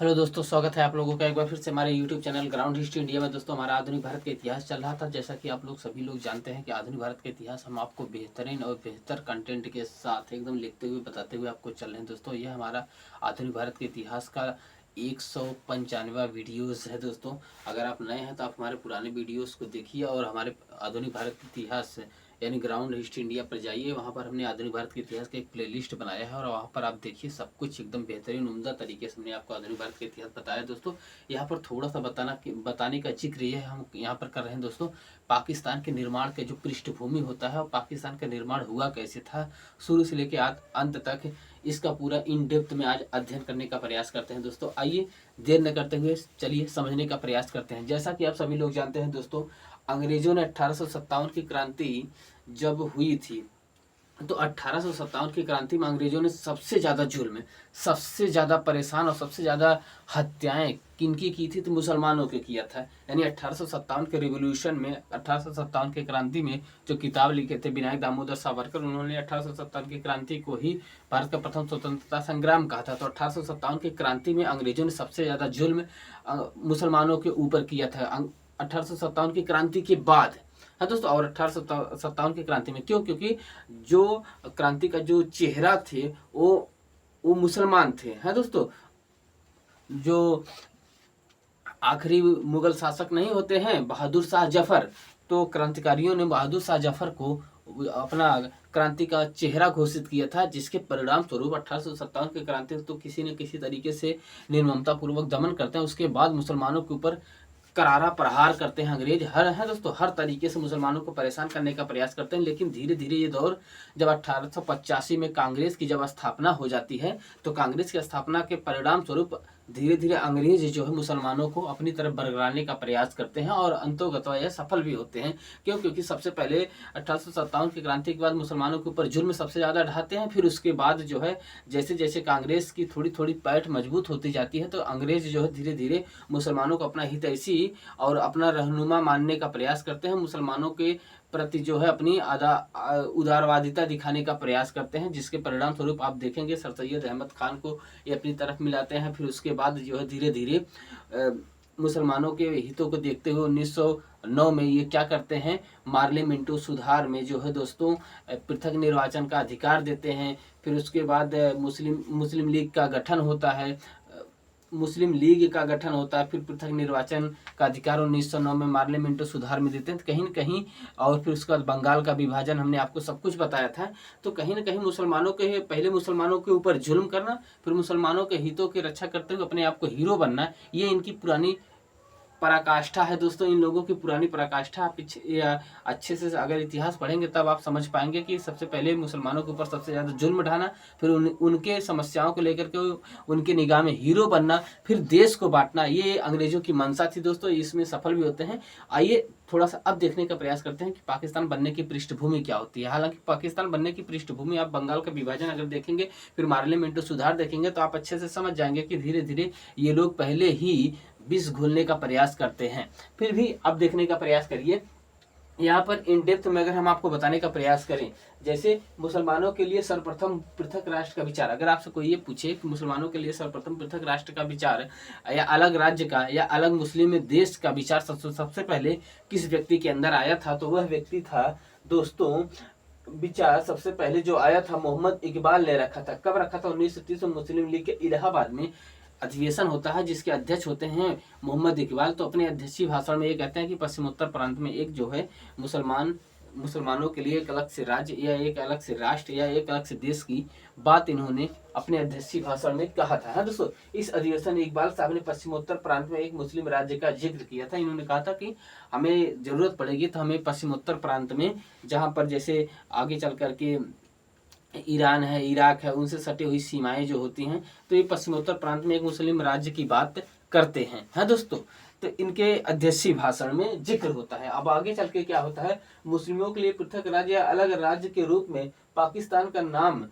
Hello दोस्तों, स्वागत है आप लोगों का एक बार फिर से हमारे YouTube channel ground history India में। दोस्तों, हमारा आधुनिक भारत का इतिहास चल रहा था। जैसा कि आप लोग सभी लोग जानते हैं कि आधुनिक भारत का इतिहास हम आपको बेहतरीन और बेहतर कंटेंट के साथ एकदम लिखते हुए बताते हुए आपको चल रहे हैं। दोस्तों, यह हमारा आधुनिक भारत के इतिहास का 195वां वीडियोज़ है। दोस्तों, अगर आप नए हैं तो आप हमारे पुराने वीडियोज़ को देखिए और हमारे आधुनिक भारत के इतिहास यानी ग्राउंड हिस्ट्री इंडिया पर जाइए। वहाँ पर हमने आधुनिक भारत के इतिहास का एक प्लेलिस्ट बनाया है और वहाँ पर आप देखिए, सब कुछ एकदम बेहतरीन उम्दा तरीके से हमने आपको आधुनिक भारत का इतिहास बताया। दोस्तों, यहाँ पर थोड़ा सा बताने का जिक्र ये है, हम यहाँ पर कर रहे हैं दोस्तों, पाकिस्तान के निर्माण के जो पृष्ठभूमि होता है और पाकिस्तान का निर्माण हुआ कैसे था शुरू से लेकर अंत तक, इसका पूरा इन डेप्थ में आज अध्ययन करने का प्रयास करते हैं। दोस्तों, आइए देर न करते हुए चलिए समझने का प्रयास करते हैं। जैसा कि आप सभी लोग जानते हैं दोस्तों, अंग्रेजों ने 1857 की क्रांति जब हुई थी तो 1857 की क्रांति में अंग्रेजों ने सबसे ज़्यादा जुल्म, सबसे ज़्यादा परेशान और सबसे ज़्यादा हत्याएं किनकी की थी? तो मुसलमानों के किया था। यानी 1857 के रिवोल्यूशन में, 1857 के क्रांति में जो किताब लिखे थे विनायक दामोदर सावरकर, उन्होंने 1857 की क्रांति को ही भारत का प्रथम स्वतंत्रता संग्राम कहा था। तो 1857 की क्रांति में अंग्रेजों ने सबसे ज़्यादा जुल्म मुसलमानों के ऊपर किया था 1857 की क्रांति के बाद। हाँ दोस्तों, और 1857 की क्रांति में क्यों? क्योंकि जो क्रांति का जो चेहरा थे वो मुसलमान थे। हाँ दोस्तों, जो आखिरी मुगल शासक नहीं होते हैं बहादुर शाह जफर, तो क्रांतिकारियों ने बहादुर शाह जफर को अपना क्रांति का चेहरा घोषित किया था, जिसके परिणाम स्वरूप 1857 की क्रांति तो किसी न किसी तरीके से निर्ममता पूर्वक दमन करते हैं। उसके बाद मुसलमानों के ऊपर करारा प्रहार करते हैं अंग्रेज। हर है दोस्तों, हर तरीके से मुसलमानों को परेशान करने का प्रयास करते हैं। लेकिन धीरे धीरे ये दौर, जब 1885 में कांग्रेस की जब स्थापना हो जाती है, तो कांग्रेस की स्थापना के परिणाम स्वरूप धीरे धीरे अंग्रेज जो है मुसलमानों को अपनी तरफ बरगलाने का प्रयास करते हैं और अंतोगत्वा यह सफल भी होते हैं। क्यों? क्योंकि सबसे पहले 1857 की क्रांति के बाद मुसलमानों के ऊपर जुल्म सबसे ज़्यादा ढाते हैं। फिर उसके बाद जो है जैसे जैसे कांग्रेस की थोड़ी थोड़ी पैठ मजबूत होती जाती है, तो अंग्रेज जो है धीरे धीरे मुसलमानों को अपना हितैषी और अपना रहनुमा मानने का प्रयास करते हैं। मुसलमानों के प्रति जो है अपनी उदारवादिता दिखाने का प्रयास करते हैं, जिसके परिणाम स्वरूप आप देखेंगे सर सैयद अहमद खान को ये अपनी तरफ मिलाते हैं। फिर उसके बाद जो है धीरे धीरे मुसलमानों के हितों को देखते हुए 1909 में ये क्या करते हैं, मार्ले मिंटो सुधार में जो है दोस्तों पृथक निर्वाचन का अधिकार देते हैं। फिर उसके बाद मुस्लिम लीग का गठन होता है, मुस्लिम लीग का गठन होता है। फिर पृथक निर्वाचन का अधिकार 1909 में मार्ले मिंटो सुधार में देते हैं, तो कहीं न कहीं। और फिर उसके बाद बंगाल का विभाजन, हमने आपको सब कुछ बताया था। तो कहीं न कहीं मुसलमानों के पहले मुसलमानों के ऊपर जुल्म करना, फिर मुसलमानों के हितों की रक्षा करते हुए अपने आप को हीरो बनना, ये इनकी पुरानी पराकाष्ठा है दोस्तों। इन लोगों की पुरानी पराकाष्ठा आप अच्छे से अगर इतिहास पढ़ेंगे तब आप समझ पाएंगे कि सबसे पहले मुसलमानों के ऊपर सबसे ज़्यादा जुल्म ढाना, फिर उनके समस्याओं को लेकर के उनके निगाह में हीरो बनना, फिर देश को बांटना, ये अंग्रेजों की मंशा थी दोस्तों। इसमें सफल भी होते हैं। आइए थोड़ा सा अब देखने का प्रयास करते हैं कि पाकिस्तान बनने की पृष्ठभूमि क्या होती है। हालांकि पाकिस्तान बनने की पृष्ठभूमि, आप बंगाल का विभाजन अगर देखेंगे, फिर मार्ले मिंटो सुधार देखेंगे, तो आप अच्छे से समझ जाएंगे कि धीरे धीरे ये लोग पहले ही विष घोलने का प्रयास करते हैं। फिर भी अब देखने का प्रयास करिए, यहाँ पर इन डेप्थ में अगर हम आपको बताने का प्रयास करें, जैसे मुसलमानों के लिए सर्वप्रथम पृथक राष्ट्र का विचार, अगर आपसे कोई ये पूछे कि मुसलमानों के लिए सर्वप्रथम पृथक राष्ट्र का विचार या अलग राज्य का या अलग मुस्लिम देश का विचार सबसे पहले किस व्यक्ति के अंदर आया था, तो वह व्यक्ति था दोस्तों, विचार सबसे पहले जो आया था मोहम्मद इकबाल ने रखा था। कब रखा था? 1930 में मुस्लिम लीग के इलाहाबाद में अधिवेशन होता है, जिसके अध्यक्ष होते हैं मोहम्मद इकबाल। तो अपने अध्यक्षीय भाषण में ये कहते हैं कि पश्चिमोत्तर प्रांत में एक जो है मुसलमानों के लिए एक अलग से राज्य या एक अलग से राष्ट्र या एक अलग से देश की बात इन्होंने अपने अध्यक्षीय भाषण में कहा था। हाँ दोस्तों, इस अधिवेशन में इकबाल साहब ने पश्चिमोत्तर प्रांत में एक मुस्लिम राज्य का जिक्र किया था। इन्होंने कहा था कि हमें जरूरत पड़ेगी तो हमें पश्चिमोत्तर प्रांत में, जहाँ पर जैसे आगे चल करके ईरान है, इराक है, उनसे सटी हुई सीमाएं जो होती हैं, तो ये पश्चिमोत्तर प्रांत में एक मुस्लिम राज्य की बात करते हैं। हाँ दोस्तों, तो इनके अध्यक्षीय भाषण में जिक्र होता है। अब आगे चल के क्या होता है, मुस्लिमों के लिए पृथक राज्य या अलग राज्य के रूप में पाकिस्तान का नाम,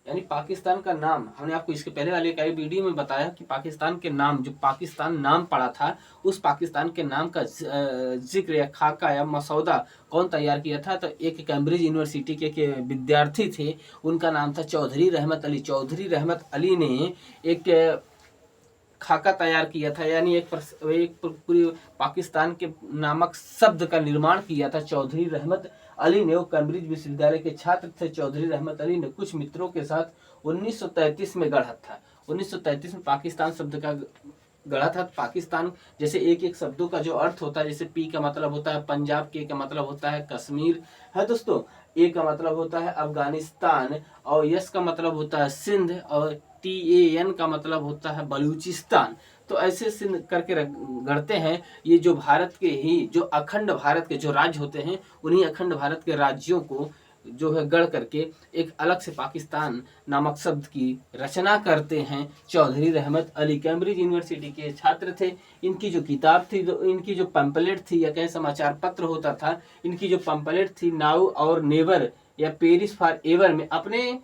यानी पाकिस्तान का नाम, हमने आपको इसके पहले वाले कई वीडियो में बताया कि पाकिस्तान के नाम, जो पाकिस्तान नाम पड़ा था, उस पाकिस्तान के नाम का जिक्र या खाका या मसौदा कौन तैयार किया था, तो एक कैम्ब्रिज यूनिवर्सिटी के विद्यार्थी थे, उनका नाम था चौधरी रहमत अली। चौधरी रहमत अली ने एक खाका तैयार किया था, यानी एक पूरी पाकिस्तान के नामक शब्द का निर्माण किया था चौधरी रहमत अली ने। वो कैम्ब्रिज विश्वविद्यालय के छात्र थे। चौधरी रहमत अली ने कुछ मित्रों के साथ 1933 में गढ़ा था। 1933 में पाकिस्तान शब्द का गढ़ा था। पाकिस्तान जैसे एक एक शब्दों का जो अर्थ होता है, जैसे पी का मतलब होता है पंजाब, के का मतलब होता है कश्मीर है दोस्तों, ए का मतलब होता है अफगानिस्तान, और यस का मतलब होता है सिंध, और TAN का मतलब होता है बलूचिस्तान। तो ऐसे सिंध करके गढ़ते हैं। ये जो भारत के ही जो अखंड भारत के जो राज्य होते हैं, उन्हीं अखंड भारत के राज्यों को जो है गढ़ करके एक अलग से पाकिस्तान नामक शब्द की रचना करते हैं चौधरी रहमत अली। कैम्ब्रिज यूनिवर्सिटी के छात्र थे। इनकी जो किताब थी, इनकी जो पंपलेट थी या कहीं समाचार पत्र होता था, इनकी जो पंपलेट थी नाउ और नेवर या पेरिस फॉर एवर में अपने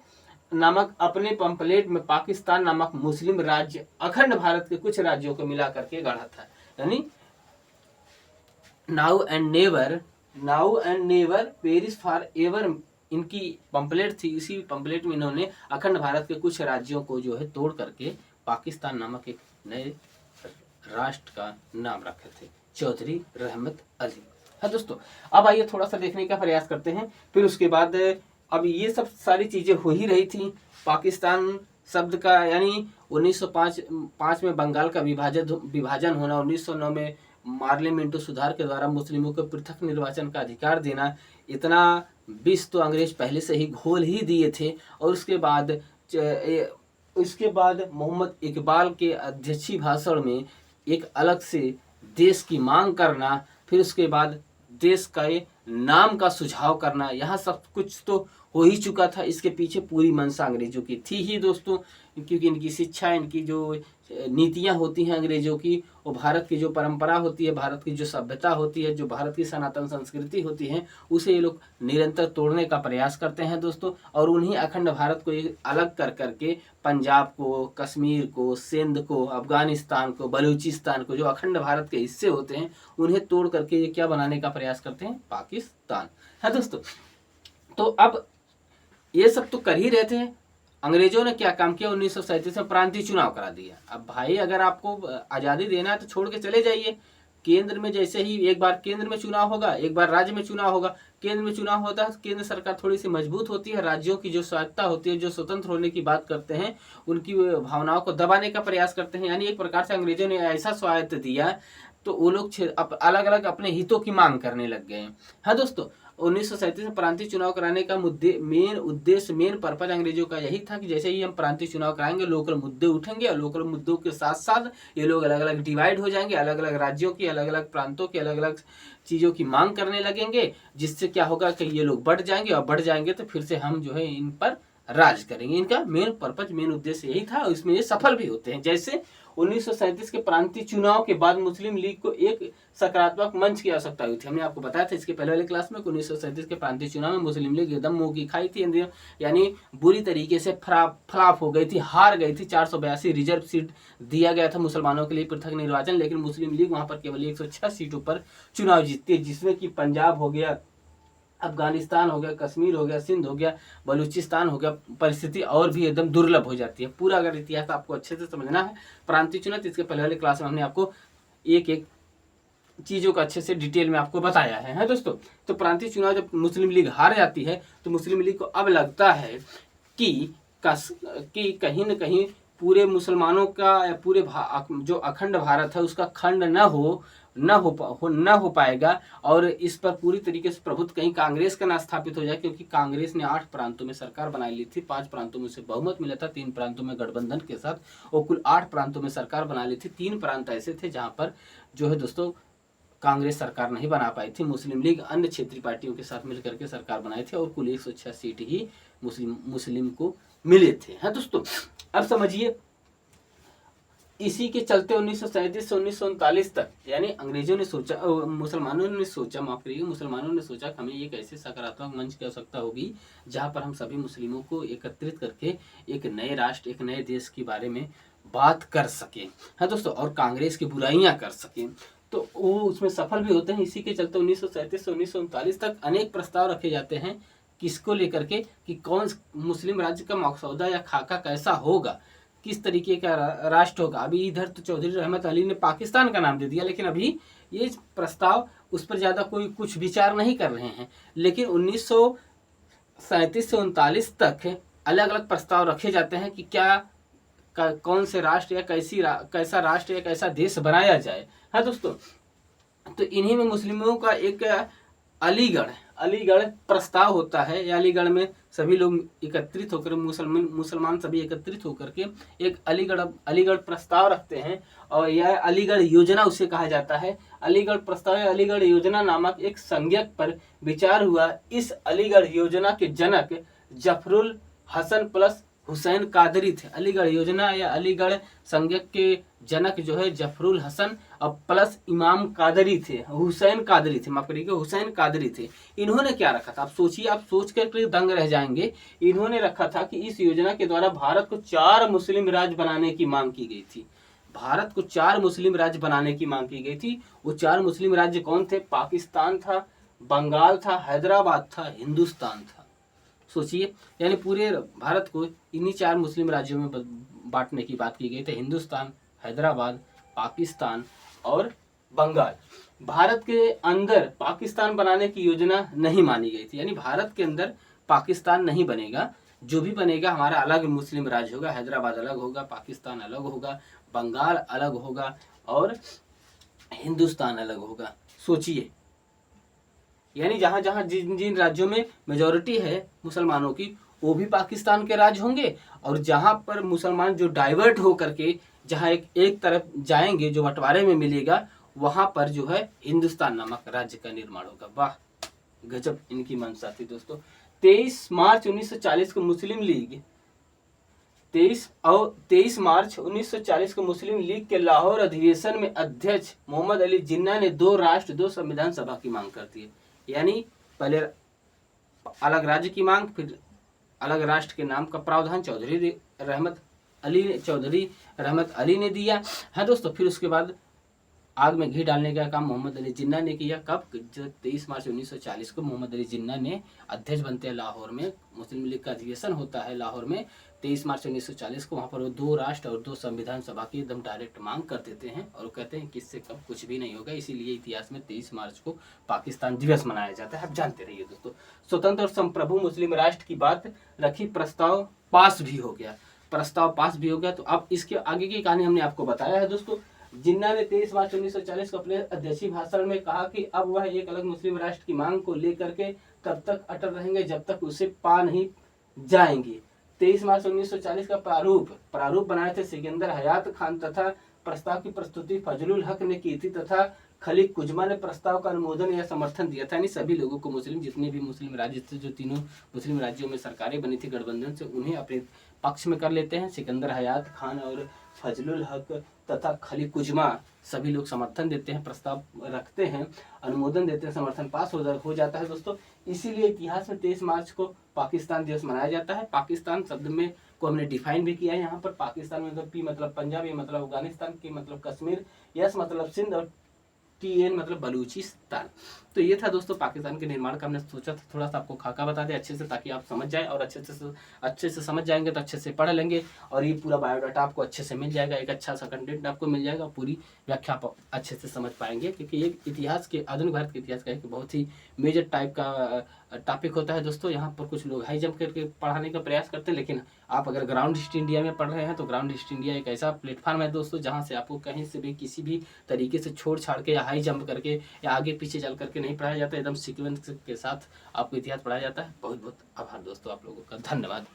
पंपलेट में पाकिस्तान नामक मुस्लिम राज्य अखंड भारत के कुछ राज्यों को मिला करके गढ़ा था। यानी now and never Paris for ever इनकी पंपलेट थी। इसी पंपलेट में इन्होंने अखंड भारत के कुछ राज्यों को जो है तोड़ करके पाकिस्तान नामक एक नए राष्ट्र का नाम रखे थे, चौधरी रहमत अली। हाँ दोस्तों, अब आइए थोड़ा सा देखने का प्रयास करते हैं। फिर उसके बाद अब ये सब सारी चीजें हो ही रही थी। पाकिस्तान शब्द का यानी 1905 में बंगाल का विभाजन होना, 1909 में मार्ले मिंटो सुधार के द्वारा मुस्लिमों को पृथक निर्वाचन का अधिकार देना, इतना विष तो अंग्रेज पहले से ही घोल ही दिए थे। और उसके बाद मोहम्मद इकबाल के अध्यक्षीय भाषण में एक अलग से देश की मांग करना, फिर उसके बाद देश का नाम का सुझाव करना, यहाँ सब कुछ तो हो ही चुका था। इसके पीछे पूरी मंशा अंग्रेजों की थी ही दोस्तों, क्योंकि इनकी शिक्षा, इनकी जो नीतियाँ होती हैं अंग्रेजों की, वो भारत की जो परंपरा होती है, भारत की जो सभ्यता होती है, जो भारत की सनातन संस्कृति होती है, उसे ये लोग निरंतर तोड़ने का प्रयास करते हैं दोस्तों। और उन्हीं अखंड भारत को अलग कर करके पंजाब को, कश्मीर को, सिंध को, अफगानिस्तान को, बलूचिस्तान को, जो अखंड भारत के हिस्से होते हैं, उन्हें तोड़ करके ये क्या बनाने का प्रयास करते हैं, पाकिस्तान है दोस्तों। तो अब ये सब तो कर ही रहे थे। अंग्रेजों ने क्या काम किया, 1937 में प्रांतीय चुनाव करा दिया। अब भाई अगर आपको आज़ादी देना है तो छोड़ के चले जाइए। केंद्र में जैसे ही एक बार केंद्र में चुनाव होगा, एक बार राज्य में चुनाव होगा। केंद्र में चुनाव होता है, केंद्र सरकार थोड़ी सी मजबूत होती है, राज्यों की जो स्वायत्ता होती है, जो स्वतंत्र होने की बात करते हैं, उनकी भावनाओं को दबाने का प्रयास करते हैं। यानी एक प्रकार से अंग्रेजों ने ऐसा स्वायत्त दिया तो वो लोग अलग अलग अपने हितों की मांग करने लग गए। हाँ दोस्तों, 1937 में प्रांतीय चुनाव कराने का मेन पर्पज अंग्रेजों का यही था कि जैसे ही हम प्रांतीय चुनाव कराएंगे, लोकल मुद्दे उठेंगे, और लोकल मुद्दों के साथ साथ ये लोग अलग अलग डिवाइड हो जाएंगे, अलग अलग राज्यों की, अलग अलग प्रांतों की, अलग अलग चीज़ों की मांग करने लगेंगे, जिससे क्या होगा कि ये लोग बढ़ जाएंगे, और बढ़ जाएंगे तो फिर से हम जो है इन पर राज करेंगे। इनका मेन उद्देश्य यही था, और इसमें ये सफल भी होते हैं। जैसे 1937 के प्रांतीय चुनाव के बाद मुस्लिम लीग को एक सकारात्मक मंच की आवश्यकता हुई थी। हमने आपको बताया था इसके पहले वाले क्लास में, 1937 के प्रांतीय चुनाव में मुस्लिम लीग एकदम मुंह की खाई थी, यानी बुरी तरीके से फ्लॉप हो गई थी, हार गई थी। 482 रिजर्व सीट दिया गया था मुसलमानों के लिए पृथक निर्वाचन, लेकिन मुस्लिम लीग वहां पर केवल 106 सीटों पर चुनाव जीतती है, जिसमें कि पंजाब हो गया, अफगानिस्तान हो गया, कश्मीर हो गया, सिंध हो गया, बलूचिस्तान हो गया। परिस्थिति और भी एकदम दुर्लभ हो जाती है। पूरा अगर इतिहास आपको अच्छे से समझना है प्रांतीय चुनाव, तो इसके पहले वाले क्लास में हमने आपको एक एक चीज़ों का अच्छे से डिटेल में आपको बताया है दोस्तों। तो प्रांतीय चुनाव जब मुस्लिम लीग हार जाती है, तो मुस्लिम लीग को अब लगता है कि कहीं न कहीं पूरे मुसलमानों का, पूरे जो अखंड भारत है उसका खंड न हो पाएगा, और इस पर पूरी तरीके से प्रभुत्व कहीं कांग्रेस का ना स्थापित हो जाए, क्योंकि कांग्रेस ने 8 प्रांतों में सरकार बना ली थी। 5 प्रांतों में से बहुमत मिला था, 3 प्रांतों में गठबंधन के साथ, और कुल 8 प्रांतों में सरकार बना ली थी। 3 प्रांत ऐसे थे जहां पर जो है दोस्तों कांग्रेस सरकार नहीं बना पाई थी। मुस्लिम लीग अन्य क्षेत्रीय पार्टियों के साथ मिलकर के सरकार बनाई थी, और कुल 106 सीट ही मुस्लिम को मिले थे। हाँ दोस्तों, अब समझिए, इसी के चलते 1937 से 1939 तक, यानी अंग्रेजों ने सोचा, मुसलमानों ने सोचा कि हमें एक ऐसे सकारात्मक मंच की आवश्यकता होगी जहां पर हम सभी मुस्लिमों को एकत्रित करके एक नए राष्ट्र, एक नए देश के बारे में बात कर सकें। हाँ दोस्तों, और कांग्रेस की बुराइयां कर सकें। तो वो उसमें सफल भी होते हैं। इसी के चलते 1937 से 1939 तक अनेक प्रस्ताव रखे जाते हैं, किसको लेकर के, कि कौन मुस्लिम राज्य का मसौदा या खाका कैसा होगा, किस तरीके का राष्ट्र होगा। अभी इधर तो चौधरी रहमत अली ने पाकिस्तान का नाम दे दिया, लेकिन अभी ये प्रस्ताव उस पर ज़्यादा कोई कुछ विचार नहीं कर रहे हैं। लेकिन 1937 से 39 तक अलग अलग प्रस्ताव रखे जाते हैं कि क्या कौन से राष्ट्र या कैसा राष्ट्र या कैसा देश बनाया जाए। हाँ दोस्तों, तो इन्हीं में मुस्लिमों का एक अलीगढ़ प्रस्ताव होता है। या अलीगढ़ में सभी लोग एकत्रित होकर, मुसलमान सभी एकत्रित होकर के एक अलीगढ़ प्रस्ताव रखते हैं, और यह अलीगढ़ योजना उसे कहा जाता है। अलीगढ़ प्रस्ताव या अलीगढ़ योजना नामक एक संज्ञक पर विचार हुआ। इस अलीगढ़ योजना के जनक जफरुल हसन प्लस हुसैन कादरी थे। अलीगढ़ योजना या अलीगढ़ संज्ञक के जनक जो है जफरुल हसन और प्लस इमाम कादरी थे, हुसैन कादरी थे, माफ करिएगा, हुसैन कादरी थे। इन्होंने क्या रखा था, आप सोचिए, आप सोच कर दंग रह जाएंगे। इन्होंने रखा था कि इस योजना के द्वारा भारत को 4 मुस्लिम राज्य बनाने की मांग की गई थी। भारत को 4 मुस्लिम राज्य बनाने की मांग की गई थी। वो 4 मुस्लिम राज्य कौन थे? पाकिस्तान था, बंगाल था, हैदराबाद था, हिंदुस्तान था। सोचिए, यानी पूरे भारत को इन्हीं 4 मुस्लिम राज्यों में बांटने की बात की गई थी। हिंदुस्तान, हैदराबाद, पाकिस्तान और बंगाल। भारत के अंदर पाकिस्तान बनाने की योजना नहीं मानी गई थी, यानी भारत के अंदर पाकिस्तान नहीं बनेगा। जो भी बनेगा हमारा अलग मुस्लिम राज्य होगा। हैदराबाद अलग होगा, पाकिस्तान अलग होगा, बंगाल अलग होगा और हिंदुस्तान अलग होगा। सोचिए, यानी जहां जहां जिन जिन राज्यों में मेजॉरिटी है मुसलमानों की, वो भी पाकिस्तान के राज्य होंगे, और जहां पर मुसलमान जो डाइवर्ट हो करके जहां एक तरफ जाएंगे, जो बंटवारे में मिलेगा, वहां पर जो है हिंदुस्तान नामक राज्य का निर्माण होगा। वाह, गजब इनकी मंशा थी दोस्तों। 23 मार्च 1940 को मुस्लिम लीग 23 मार्च 1940 को मुस्लिम लीग के लाहौर अधिवेशन में अध्यक्ष मोहम्मद अली जिन्ना ने 2 राष्ट्र 2 संविधान सभा की मांग कर दी। यानी पहले अलग राज्य की मांग, फिर अलग राष्ट्र के नाम का प्रावधान चौधरी रहमत अली ने दिया। हाँ दोस्तों, फिर उसके बाद आग में घी डालने का काम मोहम्मद अली जिन्ना ने किया। कब? जब 23 मार्च 1940 को मोहम्मद अली जिन्ना ने अध्यक्ष बनते हैं लाहौर में, मुस्लिम लीग का अधिवेशन होता है लाहौर में 23 मार्च 1940 को। वहाँ पर वो 2 राष्ट्र और 2 संविधान सभा की एकदम डायरेक्ट मांग कर देते हैं, और कहते हैं कि इससे कब कुछ भी नहीं होगा। इसीलिए इतिहास में 23 मार्च को पाकिस्तान दिवस मनाया जाता है। आप जानते रहिए दोस्तों। स्वतंत्र और संप्रभु मुस्लिम राष्ट्र की बात रखी, प्रस्ताव पास भी हो गया। तो अब इसके आगे की कहानी हमने आपको बताया है दोस्तों। जिन्ना ने 23 मार्च 1940 को अपने अध्यक्षीय भाषण में कहा कि अब वह एक अलग मुस्लिम राष्ट्र की मांग को लेकर के तब तक अटल रहेंगे जब तक उसे पा नहीं जाएंगे। 23 मार्च 1940 का प्रारूप बनाए थे सिकंदर हयात खान तथा प्रस्ताव की प्रस्तुति फजलुल हक ने की थी तथा खलीक कुजमा ने प्रस्ताव का अनुमोदन या समर्थन दिया था। यानी सभी लोगों को, जितने भी मुस्लिम राज्य थे, जो तीनों मुस्लिम राज्यों में सरकारें बनी थी गठबंधन से, उन्हें अपने पक्ष में कर लेते हैं। सिकंदर हयात खान और फजलुल हक तथा खलीक कुजमा सभी लोग समर्थन देते हैं, प्रस्ताव रखते हैं, अनुमोदन देते हैं, समर्थन पास हो जाता है दोस्तों। इसीलिए इतिहास में 23 मार्च को पाकिस्तान दिवस मनाया जाता है। पाकिस्तान शब्द में को हमने डिफाइन भी किया है यहाँ पर। पाकिस्तान में मतलब पी मतलब पंजाब, ए मतलब अफगानिस्तान, के मतलब कश्मीर, यस मतलब सिंध और TN मतलब बलूचिस्तान। तो ये था दोस्तों पाकिस्तान के निर्माण का। हमने सोचा था थोड़ा सा आपको खाका बता दें अच्छे से, ताकि आप समझ जाएं, और अच्छे से समझ जाएंगे तो अच्छे से पढ़ लेंगे, और ये पूरा बायोडाटा आपको अच्छे से मिल जाएगा। एक अच्छा सा कंटेंट आपको मिल जाएगा, पूरी व्याख्या आप अच्छे से समझ पाएंगे। क्योंकि ये इतिहास के, आधुनिक भारत के इतिहास का एक बहुत ही मेजर टाइप का टॉपिक होता है दोस्तों। यहाँ पर कुछ लोग हाई जंप करके पढ़ाने का प्रयास करते हैं, लेकिन आप अगर ग्राउंड हिस्ट्री इंडिया में पढ़ रहे हैं तो ग्राउंड हिस्ट्री इंडिया एक ऐसा प्लेटफॉर्म है दोस्तों, जहाँ से आपको कहीं से भी किसी भी तरीके से छोड़ छाड़ के या हाई जंप करके या आगे पीछे चल करके नहीं पढ़ाया जाता है। एकदम सीक्वेंस के साथ आपको इतिहास पढ़ाया जाता है। बहुत बहुत आभार दोस्तों, आप लोगों का धन्यवाद।